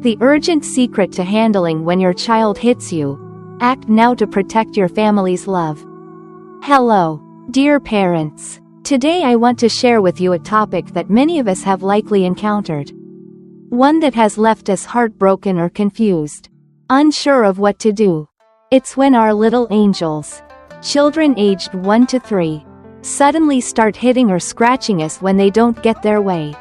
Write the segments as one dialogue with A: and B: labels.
A: The urgent secret to handling when your child hits you. Act now to protect your family's love. Hello, dear parents. Today I want to share with you a topic that many of us have likely encountered. One that has left us heartbroken or confused, unsure of what to do. It's when our little angels, children aged 1 to 3, suddenly start hitting or scratching us when they don't get their way.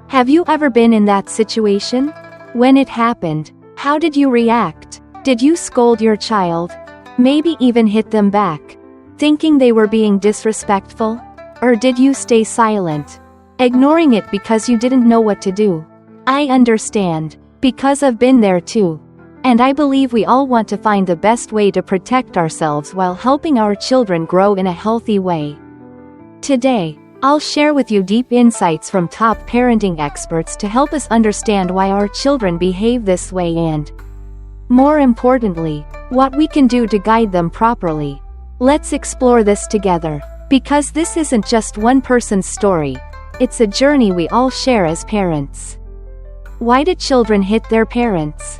A: Have you ever been in that situation? When it happened, how did you react? Did you scold your child? Maybe even hit them back, thinking they were being disrespectful? Or did you stay silent, ignoring it because you didn't know what to do? I understand, because I've been there too. And I believe we all want to find the best way to protect ourselves while helping our children grow in a healthy way. Today, I'll share with you deep insights from top parenting experts to help us understand why our children behave this way and, more importantly, what we can do to guide them properly. Let's explore this together, because this isn't just one person's story, it's a journey we all share as parents. Why do children hit their parents?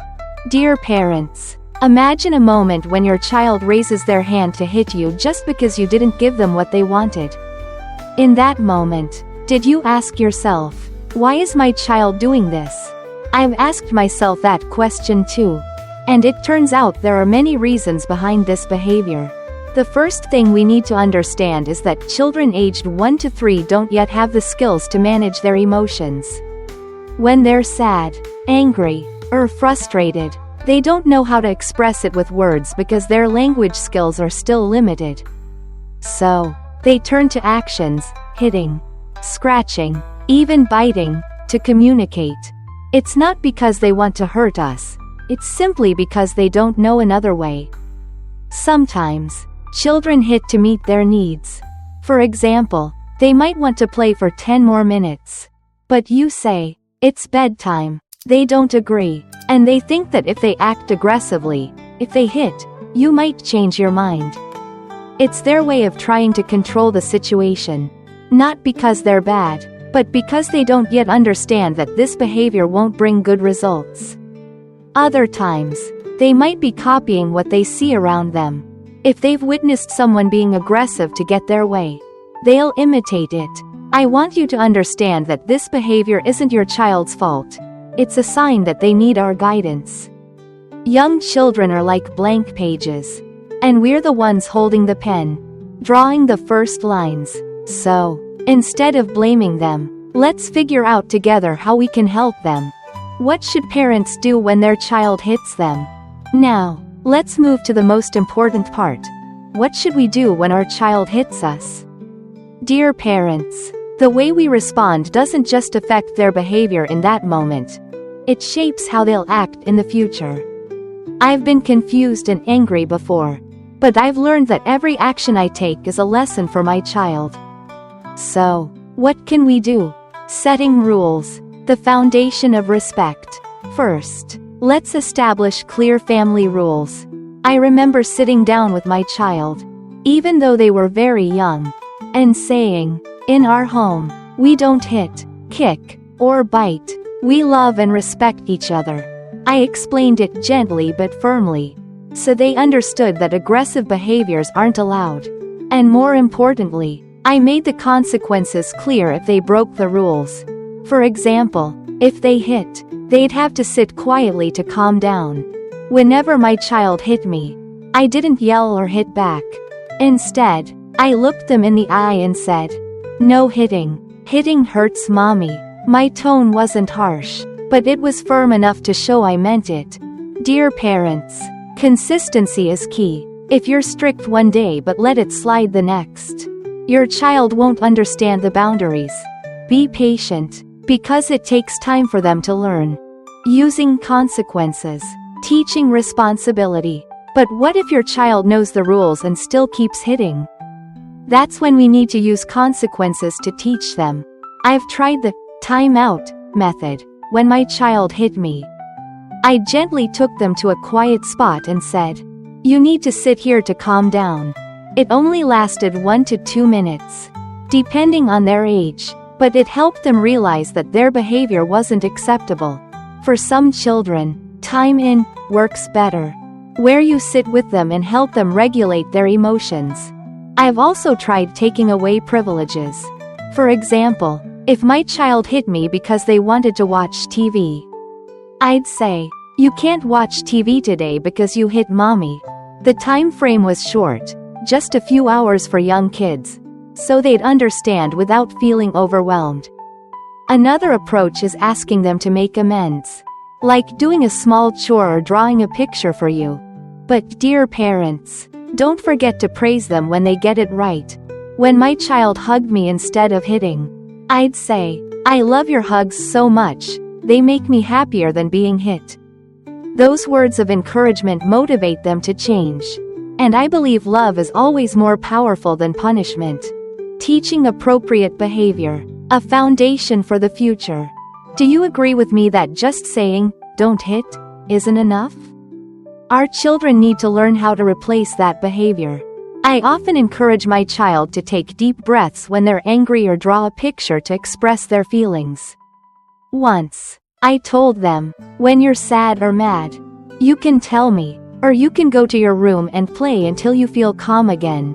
A: Dear parents, imagine a moment when your child raises their hand to hit you just because you didn't give them what they wanted. In that moment, did you ask yourself, why is my child doing this? I've asked myself that question too. And it turns out there are many reasons behind this behavior. The first thing we need to understand is that children aged 1 to 3 don't yet have the skills to manage their emotions. When they're sad, angry, or frustrated, they don't know how to express it with words because their language skills are still limited. So, they turn to actions, hitting, scratching, even biting, to communicate. It's not because they want to hurt us, it's simply because they don't know another way. Sometimes, children hit to meet their needs. For example, they might want to play for 10 more minutes. But you say, it's bedtime. They don't agree, and they think that if they act aggressively, if they hit, you might change your mind. It's their way of trying to control the situation. Not because they're bad, but because they don't yet understand that this behavior won't bring good results. Other times, they might be copying what they see around them. If they've witnessed someone being aggressive to get their way, they'll imitate it. I want you to understand that this behavior isn't your child's fault. It's a sign that they need our guidance. Young children are like blank pages. And we're the ones holding the pen, drawing the first lines. So, instead of blaming them, let's figure out together how we can help them. What should parents do when their child hits them? Now, let's move to the most important part. What should we do when our child hits us? Dear parents, the way we respond doesn't just affect their behavior in that moment. It shapes how they'll act in the future. I've been confused and angry before, but I've learned that every action I take is a lesson for my child. So, what can we do? Setting rules, the foundation of respect. First, let's establish clear family rules. I remember sitting down with my child, even though they were very young, and saying, in our home, we don't hit, kick, or bite. We love and respect each other. I explained it gently but firmly, so they understood that aggressive behaviors aren't allowed. And more importantly, I made the consequences clear if they broke the rules. For example, if they hit, they'd have to sit quietly to calm down. Whenever my child hit me, I didn't yell or hit back. Instead, I looked them in the eye and said, no hitting. Hitting hurts, mommy. My tone wasn't harsh, but it was firm enough to show I meant it. Dear parents, consistency is key. If you're strict one day but let it slide the next, your child won't understand the boundaries. Be patient, because it takes time for them to learn. Using consequences, teaching responsibility. But what if your child knows the rules and still keeps hitting? That's when we need to use consequences to teach them. I've tried the time out method when my child hit me. I gently took them to a quiet spot and said, you need to sit here to calm down. It only lasted 1 to 2 minutes, depending on their age, but it helped them realize that their behavior wasn't acceptable. For some children, time in works better, where you sit with them and help them regulate their emotions. I've also tried taking away privileges. For example, if my child hit me because they wanted to watch TV, I'd say, "You can't watch TV today because you hit mommy." The time frame was short, just a few hours for young kids, so they'd understand without feeling overwhelmed. Another approach is asking them to make amends, like doing a small chore or drawing a picture for you. But dear parents, don't forget to praise them when they get it right. When my child hugged me instead of hitting, I'd say, "I love your hugs so much, they make me happier than being hit." Those words of encouragement motivate them to change. And I believe love is always more powerful than punishment. Teaching appropriate behavior, a foundation for the future. Do you agree with me that just saying, "Don't hit," isn't enough? Our children need to learn how to replace that behavior. I often encourage my child to take deep breaths when they're angry or draw a picture to express their feelings. Once, I told them, "When you're sad or mad, you can tell me, or you can go to your room and play until you feel calm again."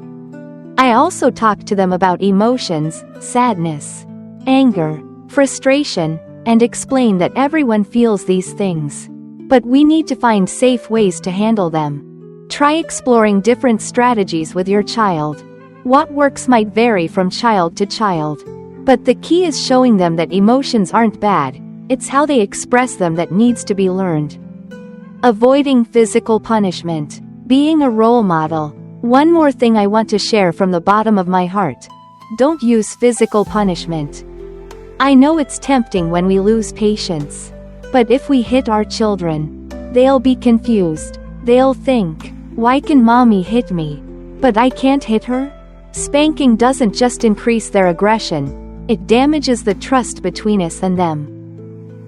A: I also talked to them about emotions, sadness, anger, frustration, and explain that everyone feels these things. But we need to find safe ways to handle them. Try exploring different strategies with your child. What works might vary from child to child. But the key is showing them that emotions aren't bad, it's how they express them that needs to be learned. Avoiding physical punishment. Being a role model. One more thing I want to share from the bottom of my heart. Don't use physical punishment. I know it's tempting when we lose patience. But if we hit our children, they'll be confused. They'll think, "Why can mommy hit me? But I can't hit her?" Spanking doesn't just increase their aggression, it damages the trust between us and them.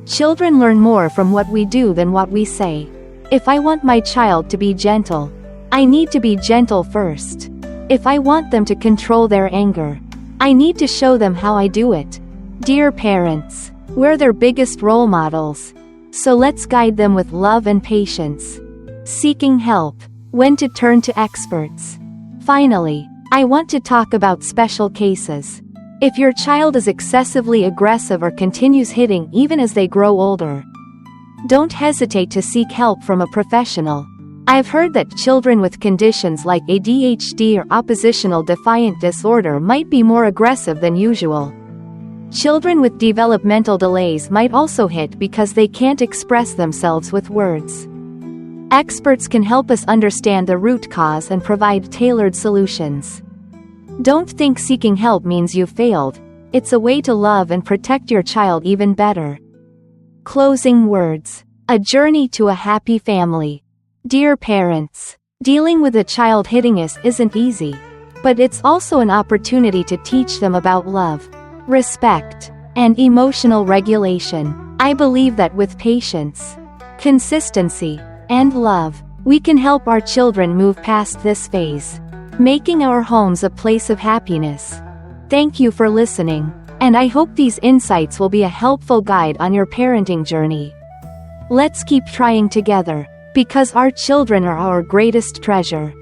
A: Children learn more from what we do than what we say. If I want my child to be gentle, I need to be gentle first. If I want them to control their anger, I need to show them how I do it. Dear parents, we're their biggest role models. So let's guide them with love and patience. Seeking help. When to turn to experts. Finally, I want to talk about special cases. If your child is excessively aggressive or continues hitting even as they grow older, don't hesitate to seek help from a professional. I've heard that children with conditions like ADHD or oppositional defiant disorder might be more aggressive than usual. Children with developmental delays might also hit because they can't express themselves with words. Experts can help us understand the root cause and provide tailored solutions. Don't think seeking help means you've failed. It's a way to love and protect your child even better. Closing words. A journey to a happy family. Dear parents, dealing with a child hitting us isn't easy, but it's also an opportunity to teach them about love, respect, and emotional regulation. I believe that with patience, consistency, and love, we can help our children move past this phase, making our homes a place of happiness. Thank you for listening, and I hope these insights will be a helpful guide on your parenting journey. Let's keep trying together, because our children are our greatest treasure.